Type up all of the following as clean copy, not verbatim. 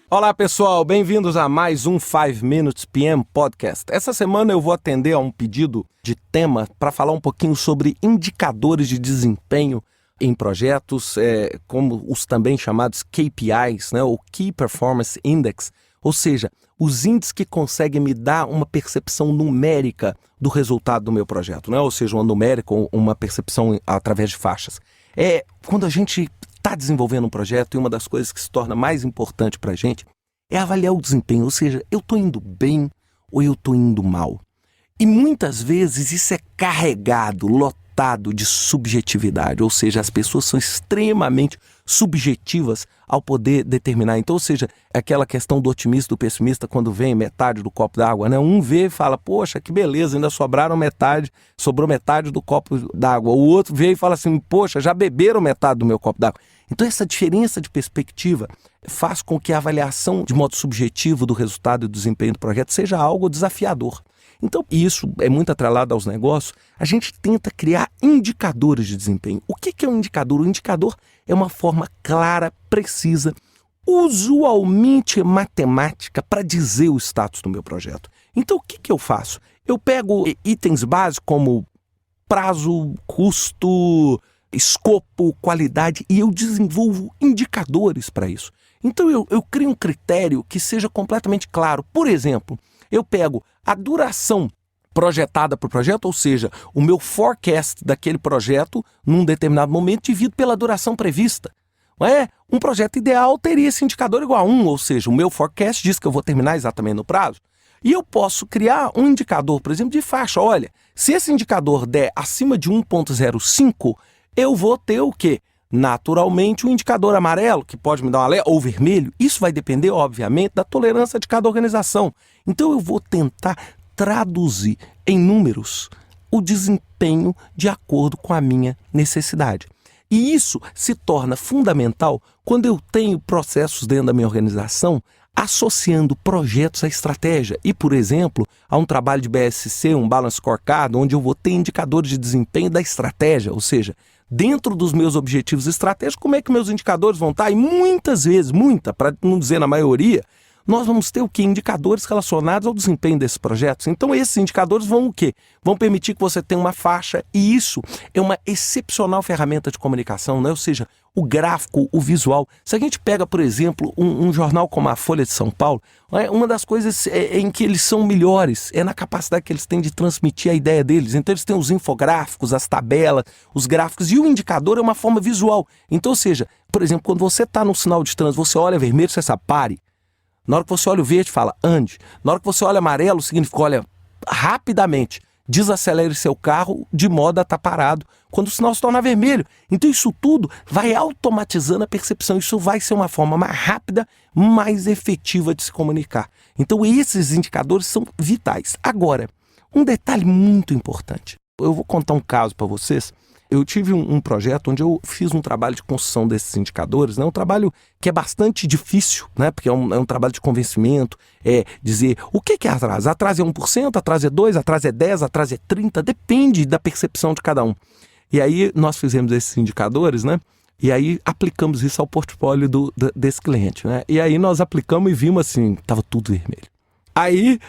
Olá pessoal, bem-vindos a mais um 5 Minutes PM Podcast. Essa semana eu vou atender a um pedido de tema para falar um pouquinho sobre indicadores de desempenho em projetos, como os também chamados KPIs, né, ou Key Performance Index, ou seja, os índices que conseguem me dar uma percepção numérica do resultado do meu projeto, né? Ou seja, uma numérica ou uma percepção através de faixas. Quando a gente está desenvolvendo um projeto, e uma das coisas que se torna mais importante para a gente é avaliar o desempenho, ou seja, eu estou indo bem ou eu estou indo mal. E muitas vezes isso é carregado, lotado de subjetividade, ou seja, as pessoas são extremamente subjetivas ao poder determinar. Então, ou seja, aquela questão do otimista e do pessimista quando vem metade do copo d'água, né? Um vê e fala, poxa, que beleza, ainda sobrou metade do copo d'água. O outro vê e fala assim, poxa, já beberam metade do meu copo d'água. Então, essa diferença de perspectiva faz com que a avaliação de modo subjetivo do resultado e do desempenho do projeto seja algo desafiador. Então, isso é muito atrelado aos negócios. A gente tenta criar indicadores de desempenho. O que é um indicador? O indicador é uma forma clara, precisa, usualmente matemática, para dizer o status do meu projeto. Então, o que eu faço? Eu pego itens básicos como prazo, custo, escopo, qualidade, e eu desenvolvo indicadores para isso. Então, eu crio um critério que seja completamente claro. Por exemplo, eu pego a duração projetada para o projeto, ou seja, o meu forecast daquele projeto num determinado momento dividido pela duração prevista. Um projeto ideal teria esse indicador igual a 1, ou seja, o meu forecast diz que eu vou terminar exatamente no prazo. E eu posso criar um indicador, por exemplo, de faixa. Olha, se esse indicador der acima de 1,05, eu vou ter o quê? Naturalmente, um indicador amarelo, que pode me dar um alerta, ou vermelho. Isso vai depender, obviamente, da tolerância de cada organização. Então, eu vou tentar traduzir em números o desempenho de acordo com a minha necessidade. E isso se torna fundamental quando eu tenho processos dentro da minha organização associando projetos à estratégia e, por exemplo, a um trabalho de BSC, um Balance Scorecard, onde eu vou ter indicadores de desempenho da estratégia, ou seja, dentro dos meus objetivos estratégicos, como é que meus indicadores vão estar? E muitas vezes, para não dizer na maioria, nós vamos ter o quê? Indicadores relacionados ao desempenho desses projetos. Então, esses indicadores vão o quê? Vão permitir que você tenha uma faixa, e isso é uma excepcional ferramenta de comunicação, né? Ou seja, o gráfico, o visual. Se a gente pega, por exemplo, um jornal como a Folha de São Paulo, uma das coisas em que eles são melhores é na capacidade que eles têm de transmitir a ideia deles. Então, eles têm os infográficos, as tabelas, os gráficos, e o indicador é uma forma visual. Então, ou seja, por exemplo, quando você está no sinal de trânsito, você olha vermelho, você sabe, pare. Na hora que você olha o verde, fala, ande. Na hora que você olha amarelo, significa, olha, rapidamente, desacelere seu carro de modo a estar parado quando o sinal se torna vermelho. Então isso tudo vai automatizando a percepção. Isso vai ser uma forma mais rápida, mais efetiva de se comunicar. Então esses indicadores são vitais. Agora, um detalhe muito importante. Eu vou contar um caso para vocês. Eu tive um projeto onde eu fiz um trabalho de construção desses indicadores, né? Um trabalho que é bastante difícil, né? Porque é um trabalho de convencimento, dizer o que é atraso? Atraso é 1%, atraso é 2%, atraso é 10%, atraso é 30%, depende da percepção de cada um. E aí nós fizemos esses indicadores, né? E aí aplicamos isso ao portfólio desse cliente, né? E aí nós aplicamos e vimos assim, estava tudo vermelho. Aí,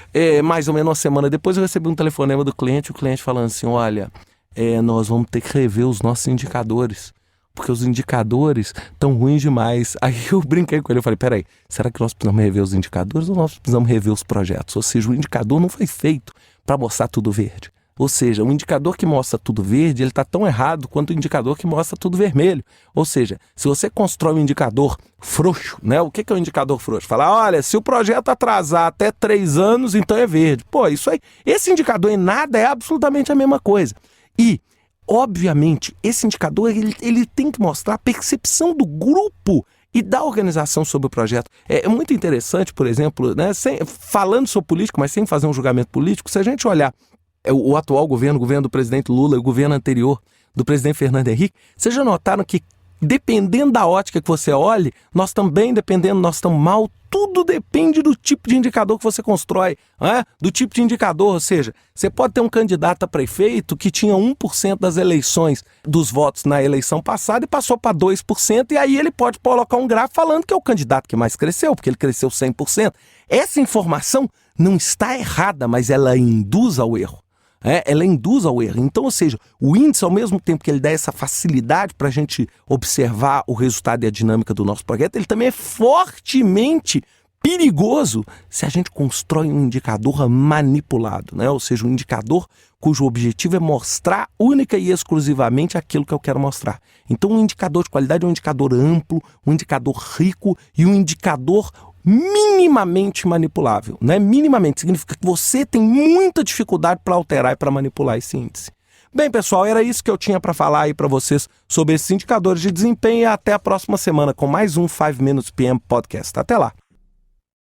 mais ou menos uma semana depois, eu recebi um telefonema do cliente, o cliente falando assim, olha, nós vamos ter que rever os nossos indicadores, porque os indicadores estão ruins demais. Aí eu brinquei com ele, eu falei, peraí, será que nós precisamos rever os indicadores ou nós precisamos rever os projetos? Ou seja, o indicador não foi feito para mostrar tudo verde. Ou seja, o indicador que mostra tudo verde, ele está tão errado quanto o indicador que mostra tudo vermelho. Ou seja, se você constrói um indicador frouxo, né? O que é um indicador frouxo? Falar, olha, se o projeto atrasar até 3 anos, então é verde. Pô, isso aí, esse indicador em nada é absolutamente a mesma coisa. E, obviamente, esse indicador ele tem que mostrar a percepção do grupo e da organização sobre o projeto. É muito interessante, por exemplo, né, falando sobre política, mas sem fazer um julgamento político, se a gente olhar o atual governo, o governo do presidente Lula e o governo anterior do presidente Fernando Henrique, vocês já notaram que dependendo da ótica que você olhe, nós estamos mal. Tudo depende do tipo de indicador que você constrói, né? Do tipo de indicador, ou seja, você pode ter um candidato a prefeito que tinha 1% das eleições, dos votos na eleição passada e passou para 2%, e aí ele pode colocar um gráfico falando que é o candidato que mais cresceu, porque ele cresceu 100%. Essa informação não está errada, mas ela induz ao erro. Ela induz ao erro. Então, ou seja, o índice, ao mesmo tempo que ele dá essa facilidade para a gente observar o resultado e a dinâmica do nosso projeto, ele também é fortemente perigoso se a gente constrói um indicador manipulado, né? Ou seja, um indicador cujo objetivo é mostrar única e exclusivamente aquilo que eu quero mostrar. Então, um indicador de qualidade é um indicador amplo, um indicador rico e um indicador minimamente manipulável, né? Minimamente significa que você tem muita dificuldade para alterar e para manipular esse índice. Bem, pessoal, era isso que eu tinha para falar aí para vocês sobre esses indicadores de desempenho e até a próxima semana com mais um 5 Minutes PM Podcast. Até lá!